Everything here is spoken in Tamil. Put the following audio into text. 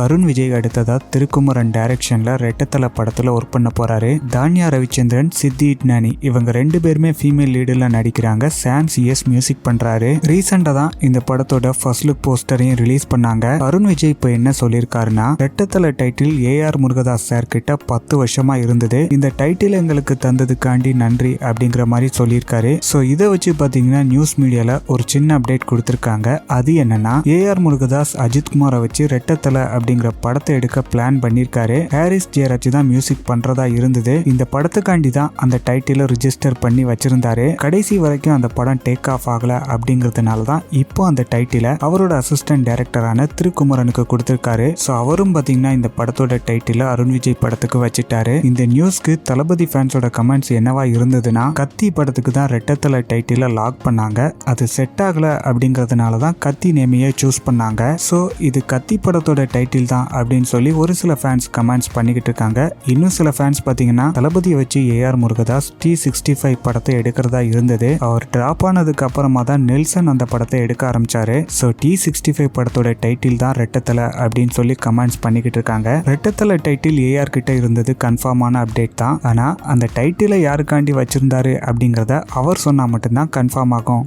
அருண் விஜய் அடுத்ததா திருக்குமரன் டைரக்ஷன்ல ரெட்டத்தலை படத்துல ஒர்க் பண்ண போறாரு. தானியா ரவிச்சந்திரன், சித்தி இட்னானி இவங்க ரெண்டு பேருமே ஃபீமேல் லீடுல நடிக்கிறாங்க. சாம் சிஎஸ் மியூசிக் பண்றாரு. ரீசெண்டா தான் இந்த படத்தோட ஃபர்ஸ்ட் லுக் போஸ்டரையும் ரிலீஸ் பண்ணாங்க. அருண் விஜய் இப்ப என்ன சொல்லியிருக்காருன்னா, ரெட்டத்தலை டைட்டில் ஏஆர் முருகதாஸ் சார் கிட்ட 10 வருஷமா இருந்தது. இந்த டைட்டில் எங்களுக்கு தந்ததுக்காண்டி நன்றி அப்படிங்கிற மாதிரி சொல்லியிருக்காரு. ஸோ இதை வச்சு பாத்தீங்கன்னா நியூஸ் மீடியால ஒரு சின்ன அப்டேட் கொடுத்திருக்காங்க. அது என்னன்னா, ஏஆர் முருகதாஸ் அஜித்குமாரை வச்சு ரெட்டத்தலை அப்படிங்கிற படத்தை எடுக்க பிளான் பண்ணிருக்காரு. ஹாரிஸ் ஜெயராஜ் தான் மியூசிக் பண்றதா இருந்தது. இந்த படத்துக்காண்டி தான் அந்த டைட்டில ரிஜிஸ்டர் பண்ணி வச்சிருந்தாரு. கடைசி வரைக்கும் அந்த படம் டேக் ஆஃப் ஆகல அப்படிங்கறதுனால தான் இப்போ அந்த டைட்டில அவரோட அசிஸ்டன்ட் டைரக்டரான திருக்குமரனுக்கு கொடுத்திருக்காரு. ஸோ அவரும் பாத்தீங்கன்னா இந்த படத்தோட டைட்டில அருண் விஜய் படத்துக்கு வச்சிட்டாரு. இந்த நியூஸ்க்கு தளபதி ஃபேன்ஸோட கமெண்ட்ஸ் என்னவா இருந்ததுன்னா, கத்தி படத்துக்கு தான் ரெட்டத்தலை டைட்டில லாக் பண்ணாங்க, அது செட் ஆகல அப்படிங்கறதுனால தான் கத்தி நேமையை சூஸ் பண்ணாங்க. ஸோ இது கத்தி படத்தோட டைட்டில் தான் அப்படின்னு சொல்லி ஒரு சில ஃபேன்ஸ் கமெண்ட்ஸ் பண்ணிக்கிட்டு இருக்காங்க. இன்னும் சில ஃபேன்ஸ் பாத்தீங்கன்னா, தளபதியை வச்சு ஏஆர் முருகதாஸ் T65 படத்தை எடுக்கிறதா இருந்தது. அவர் டிராப் ஆனதுக்கு அப்புறமா தான் நெல்சன் அந்த படத்தை எடுக்க ஆரம்பிச்சாரு. ஸோ T65 படத்தோட டைட்டில் தான் ரெட்டத்தலை அப்படின்னு சொல்லி கமெண்ட்ஸ் பண்ணிக்கிட்டு இருக்காங்க. ரெட்டத்தலை டைட்டில் ஏஆர் கிட்ட இருந்தது கன்ஃபார்மான அப்டேட் தான். ஆனா அந்த டைட்டிலை யாருக்காண்டி வச்சிருந்தாரு அப்படிங்கறத அவர் சொன்னா மட்டும்தான் கன்ஃபார்ம் ஆகும்.